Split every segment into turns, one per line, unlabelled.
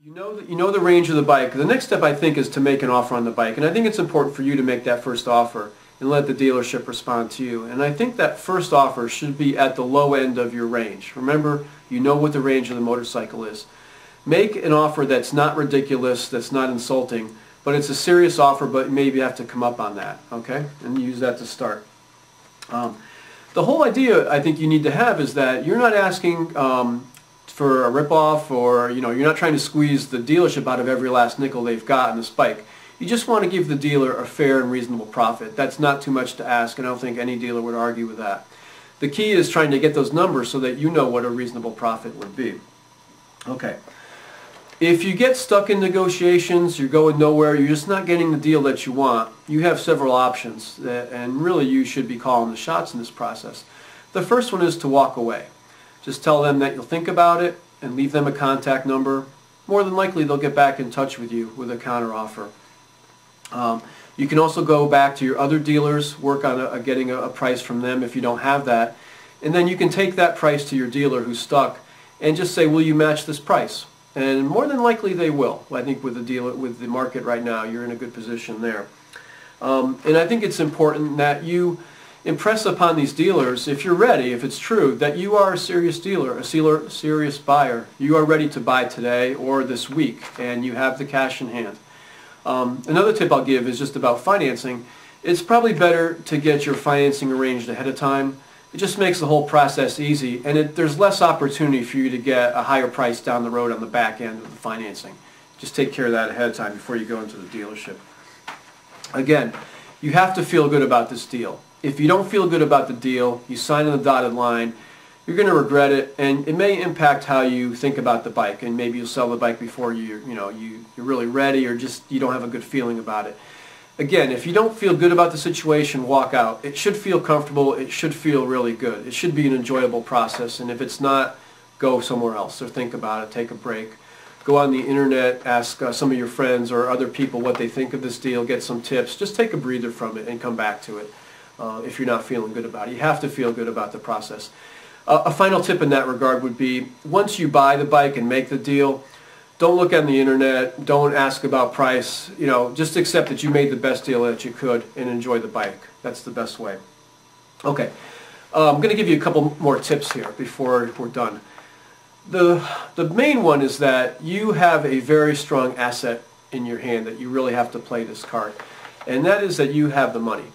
You know the range of the bike. The next step, I think, is to make an offer on the bike, and I think it's important for you to make that first offer and let the dealership respond to you. And I think that first offer should be at the low end of your range. Remember, you know what the range of the motorcycle is. Make an offer that's not ridiculous, that's not insulting, but it's a serious offer, but maybe you have to come up on that, okay? And use that to start. The whole idea I think you need to have is that you're not asking for a rip-off, or you're not trying to squeeze the dealership out of every last nickel they've got on this bike. You just want to give the dealer a fair and reasonable profit. That's not too much to ask, and I don't think any dealer would argue with that. The key is trying to get those numbers so that you know what a reasonable profit would be. Okay. If you get stuck in negotiations, you're going nowhere, you're just not getting the deal that you want, you have several options, and really you should be calling the shots in this process. The first one is to walk away. Just tell them that you'll think about it and leave them a contact number. More than likely they'll get back in touch with you with a counteroffer. You can also go back to your other dealers, work on getting a price from them if you don't have that, and then you can take that price to your dealer who's stuck and just say, will you match this price? And more than likely they will. I think with the market right now, you're in a good position there. And I think it's important that you impress upon these dealers, if you're ready, if it's true, that you are a serious dealer, a serious buyer. You are ready to buy today or this week, and you have the cash in hand. Another tip I'll give is just about financing. It's probably better to get your financing arranged ahead of time. It just makes the whole process easy, and there's less opportunity for you to get a higher price down the road on the back end of the financing. Just take care of that ahead of time before you go into the dealership. Again, you have to feel good about this deal. If you don't feel good about the deal, you sign on the dotted line, you're going to regret it, and it may impact how you think about the bike, and maybe you'll sell the bike before you're really ready, or just you don't have a good feeling about it. Again, if you don't feel good about the situation, walk out. It should feel comfortable. It should feel really good. It should be an enjoyable process, and if it's not, go somewhere else or think about it. Take a break. Go on the internet, ask some of your friends or other people what they think of this deal, get some tips. Just take a breather from it and come back to it if you're not feeling good about it. You have to feel good about the process. A final tip in that regard would be, once you buy the bike and make the deal, don't look on the internet, don't ask about price, just accept that you made the best deal that you could and enjoy the bike. That's the best way. Okay, I'm going to give you a couple more tips here before we're done. The main one is that you have a very strong asset in your hand that you really have to play this card, and that is that you have the money.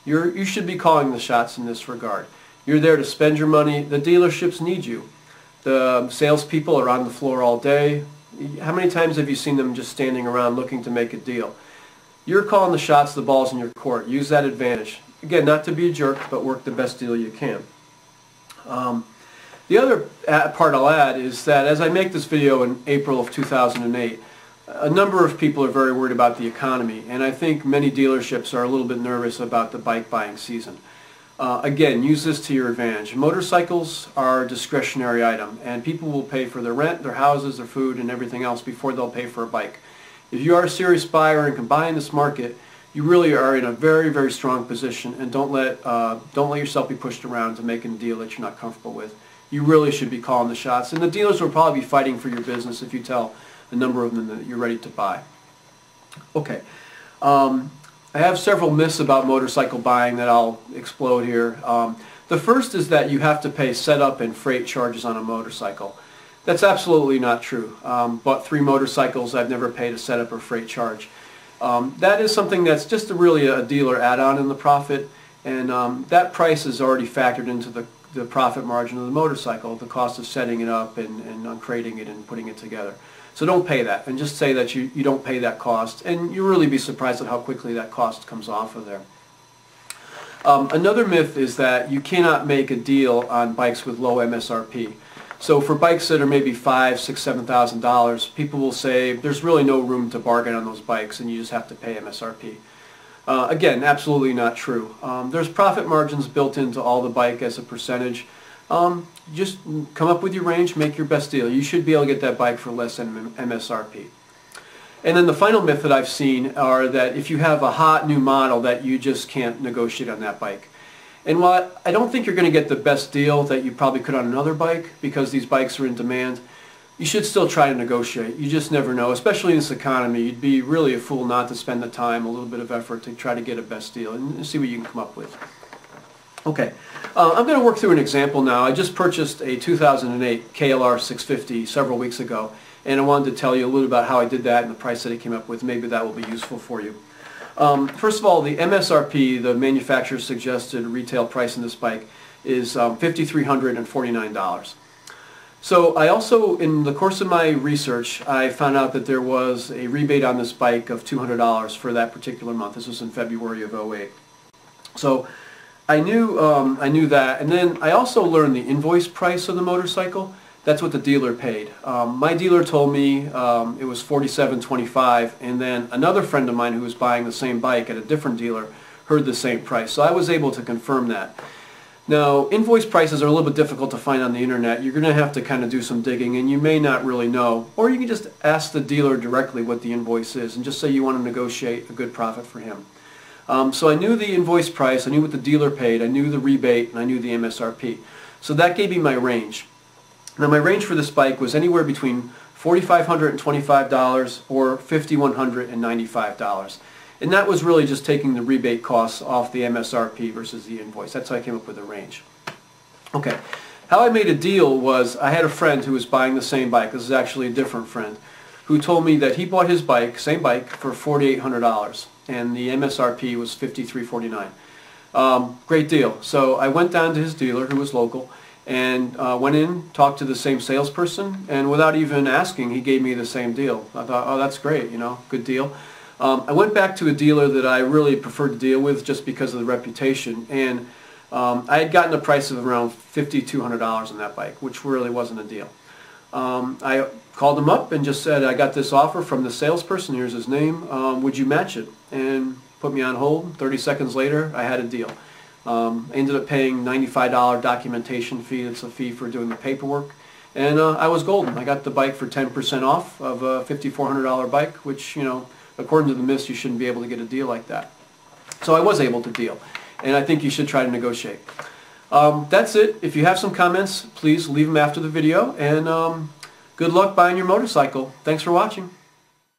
You should be calling the shots in this regard. You're there to spend your money. The dealerships need you. The salespeople are on the floor all day. How many times have you seen them just standing around looking to make a deal? You're calling the shots, the ball's in your court. Use that advantage. Again, not to be a jerk, but work the best deal you can. The other part I'll add is that as I make this video in April of 2008, a number of people are very worried about the economy, and I think many dealerships are a little bit nervous about the bike buying season. Again, use this to your advantage. Motorcycles are a discretionary item, and people will pay for their rent, their houses, their food, and everything else before they'll pay for a bike. If you are a serious buyer and can buy in this market, you really are in a very, very strong position, and don't let yourself be pushed around to making a deal that you're not comfortable with. You really should be calling the shots, and the dealers will probably be fighting for your business if you tell a number of them that you're ready to buy. Okay. I have several myths about motorcycle buying that I'll explode here. The first is that you have to pay setup and freight charges on a motorcycle. That's absolutely not true. Bought 3 motorcycles, I've never paid a setup or freight charge. That is something that's just really a dealer add-on in the profit, and that price is already factored into the profit margin of the motorcycle, the cost of setting it up and uncrating it and putting it together. So don't pay that, and just say that you don't pay that cost, and you'll really be surprised at how quickly that cost comes off of there. Another myth is that you cannot make a deal on bikes with low MSRP. So for bikes that are maybe $5,000, $6,000, $7,000, people will say there's really no room to bargain on those bikes and you just have to pay MSRP. Again, absolutely not true. There's profit margins built into all the bike as a percentage. Just come up with your range, make your best deal. You should be able to get that bike for less than MSRP. And then the final myth that I've seen are that if you have a hot new model that you just can't negotiate on that bike. And while I don't think you're going to get the best deal that you probably could on another bike because these bikes are in demand, you should still try to negotiate. You just never know, especially in this economy. You'd be really a fool not to spend the time, a little bit of effort to try to get a best deal and see what you can come up with. Okay, I'm going to work through an example now. I just purchased a 2008 KLR 650 several weeks ago, and I wanted to tell you a little about how I did that and the price that I came up with. Maybe that will be useful for you. First of all, the MSRP, the manufacturer's suggested retail price in this bike, is $5,349. So I also, in the course of my research, I found out that there was a rebate on this bike of $200 for that particular month. This was in February of '08. So I knew that, and then I also learned the invoice price of the motorcycle. That's what the dealer paid. My dealer told me it was $47.25, and then another friend of mine who was buying the same bike at a different dealer heard the same price. So I was able to confirm that. Now, invoice prices are a little bit difficult to find on the internet. You're going to have to kind of do some digging, and you may not really know. Or you can just ask the dealer directly what the invoice is and just say you want to negotiate a good profit for him. So I knew the invoice price, I knew what the dealer paid, I knew the rebate, and I knew the MSRP. So that gave me my range. Now my range for this bike was anywhere between $4,525 or $5,195. And that was really just taking the rebate costs off the MSRP versus the invoice. That's how I came up with the range. Okay, how I made a deal was I had a friend who was buying the same bike. This is actually a different friend, who told me that he bought his bike, same bike, for $4,800, and the MSRP was $5,349. Great deal. So I went down to his dealer, who was local, and went in, talked to the same salesperson, and without even asking, he gave me the same deal. I thought, oh, that's great, you know, good deal. I went back to a dealer that I really preferred to deal with just because of the reputation, and I had gotten a price of around $5,200 on that bike, which really wasn't a deal. I called him up and just said, I got this offer from the salesperson, here's his name, would you match it? And put me on hold. 30 seconds later, I had a deal. I ended up paying $95 documentation fee. It's a fee for doing the paperwork. And I was golden. I got the bike for 10% off of a $5,400 bike, which, you know, according to the MIS, you shouldn't be able to get a deal like that. So I was able to deal. And I think you should try to negotiate. That's it. If you have some comments, please leave them after the video. And good luck buying your motorcycle. Thanks for watching.